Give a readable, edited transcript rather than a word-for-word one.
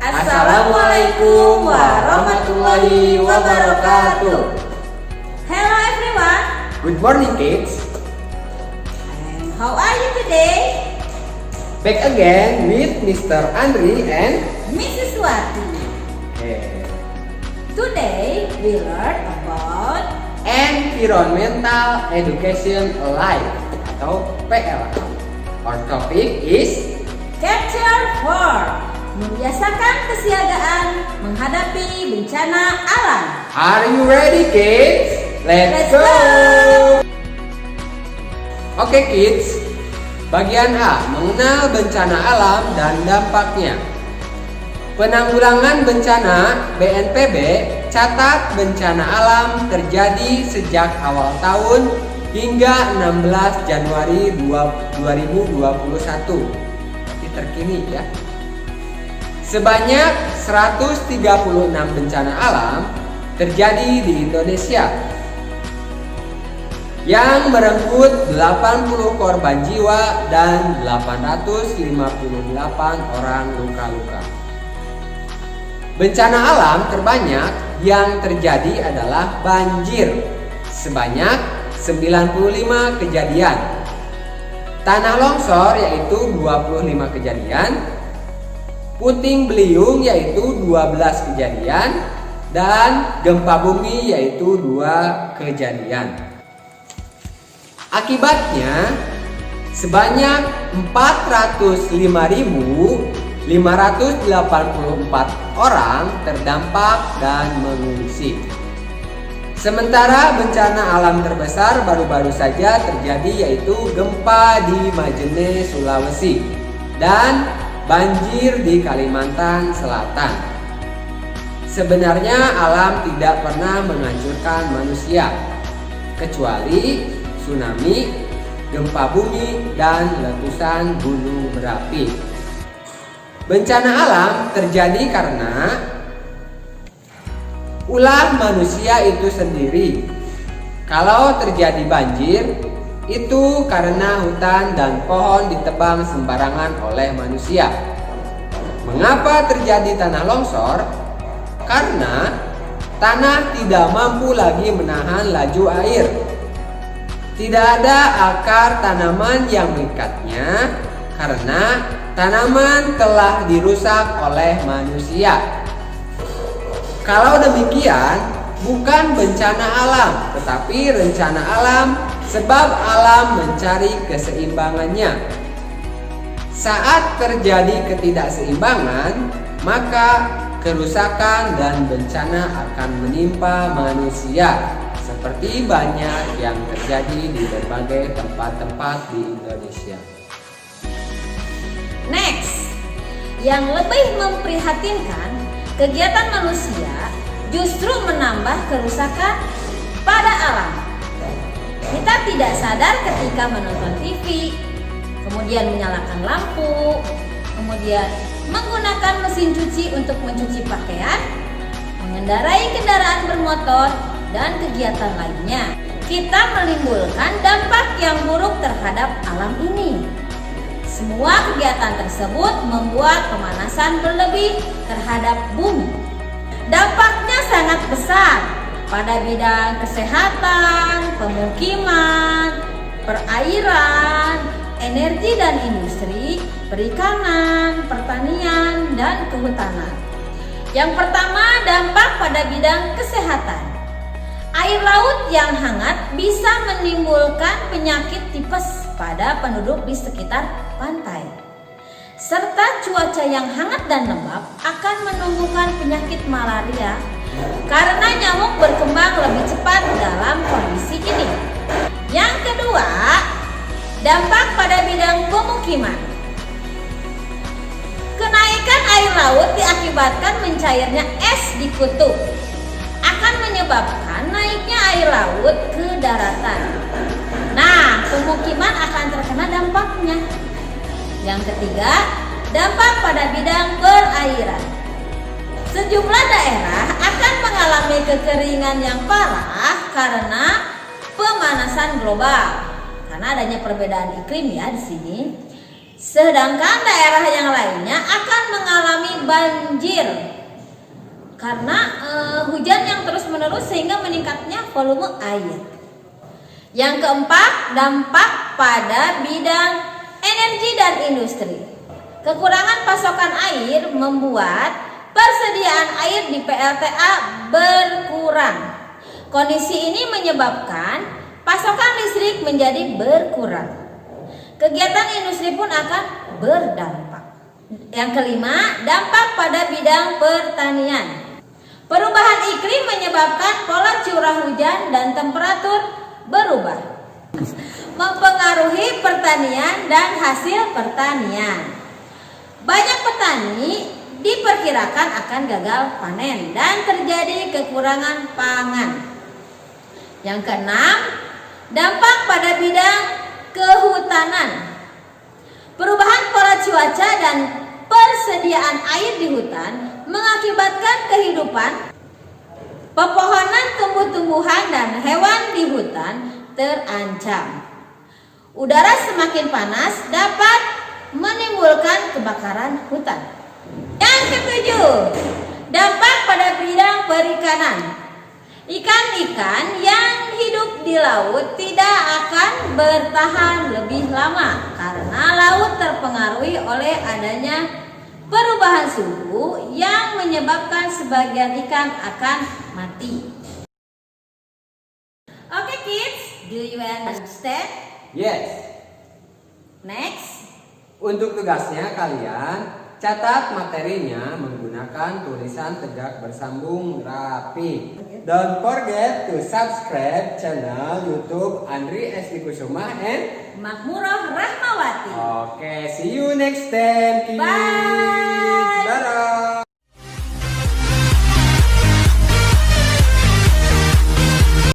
Assalamualaikum warahmatullahi wabarakatuh. Hello everyone. Good morning kids. And how are you today? Back again with Mr. Andri and Mrs. Wati. Today we learn about Environmental Education Life atau PLA. Our topic is Capture 4. Membiasakan kesiagaan menghadapi bencana alam. Are you ready kids? Let's go! Oke kids, bagian A, mengenal bencana alam dan dampaknya. Penanggulangan bencana BNPB catat bencana alam terjadi sejak awal tahun hingga 16 Januari 2021. Ini terkini ya. Sebanyak 136 bencana alam terjadi di Indonesia yang merenggut 80 korban jiwa dan 858 orang luka-luka. Bencana alam terbanyak yang terjadi adalah banjir sebanyak 95 kejadian. Tanah longsor yaitu 25 kejadian. Puting beliung yaitu 12 kejadian dan gempa bumi yaitu 2 kejadian. Akibatnya sebanyak 405.584 orang terdampak dan mengungsi. Sementara bencana alam terbesar baru-baru saja terjadi yaitu gempa di Majene, Sulawesi dan banjir di Kalimantan Selatan. Sebenarnya alam tidak pernah menghancurkan manusia, kecuali tsunami, gempa bumi, dan letusan gunung berapi. Bencana alam terjadi karena ulah manusia itu sendiri. Kalau terjadi banjir, itu karena hutan dan pohon ditebang sembarangan oleh manusia. Mengapa terjadi tanah longsor? Karena tanah tidak mampu lagi menahan laju air. Tidak ada akar tanaman yang mengikatnya karena tanaman telah dirusak oleh manusia. Kalau demikian, bukan bencana alam, tetapi rencana alam. Sebab alam mencari keseimbangannya. Saat terjadi ketidakseimbangan, maka kerusakan dan bencana akan menimpa manusia, seperti banyak yang terjadi di berbagai tempat-tempat di Indonesia. Next, yang lebih memprihatinkan, kegiatan manusia justru menambah kerusakan pada alam. Kita tidak sadar ketika menonton TV, kemudian menyalakan lampu, kemudian menggunakan mesin cuci untuk mencuci pakaian, mengendarai kendaraan bermotor, dan kegiatan lainnya. Kita menimbulkan dampak yang buruk terhadap alam ini. Semua kegiatan tersebut membuat pemanasan berlebih terhadap bumi. Dampaknya sangat besar pada bidang kesehatan, pemukiman, perairan, energi dan industri, perikanan, pertanian, dan kehutanan. Yang pertama, dampak pada bidang kesehatan. Air laut yang hangat bisa menimbulkan penyakit tipes pada penduduk di sekitar pantai. Serta cuaca yang hangat dan lembab akan menumbuhkan penyakit malaria karena nyamuk berkembang lebih cepat dalam kondisi ini. Yang kedua, dampak pada bidang pemukiman. Kenaikan air laut diakibatkan mencairnya es di kutub akan menyebabkan naik dari laut ke daratan. Nah, pemukiman akan terkena dampaknya. Yang ketiga, dampak pada bidang perairan. Sejumlah daerah akan mengalami kekeringan yang parah karena pemanasan global. Karena adanya perbedaan iklim ya di sini. Sedangkan daerah yang lainnya akan mengalami banjir karena hujan yang terus-menerus sehingga meningkatnya volume air. Yang keempat, dampak pada bidang energi dan industri. Kekurangan pasokan air membuat persediaan air di PLTA berkurang. Kondisi ini menyebabkan pasokan listrik menjadi berkurang. Kegiatan industri pun akan berdampak. Yang kelima, dampak pada bidang pertanian. Perubahan iklim menyebabkan pola curah hujan dan temperatur berubah, mempengaruhi pertanian dan hasil pertanian. Banyak petani diperkirakan akan gagal panen dan terjadi kekurangan pangan. Yang keenam, dampak pada bidang kehutanan. Perubahan pola cuaca dan persediaan air di hutan mengakibatkan kehidupan pepohonan, tumbuh-tumbuhan, dan hewan di hutan terancam. Udara semakin panas dapat menimbulkan kebakaran hutan. Yang ketujuh, dampak pada bidang perikanan. Ikan-ikan yang hidup di laut tidak akan bertahan lebih lama karena laut terpengaruhi oleh adanya perubahan suhu yang menyebabkan sebagian ikan akan mati. Oke kids, do you understand? Yes. Next. Untuk tugasnya kalian catat materinya menggunakan tulisan tegak bersambung rapi. Don't forget to subscribe channel YouTube Andri SD Kusuma and Makmurah Rahmawati. Okay, see you next time, kids. Bye. Bye.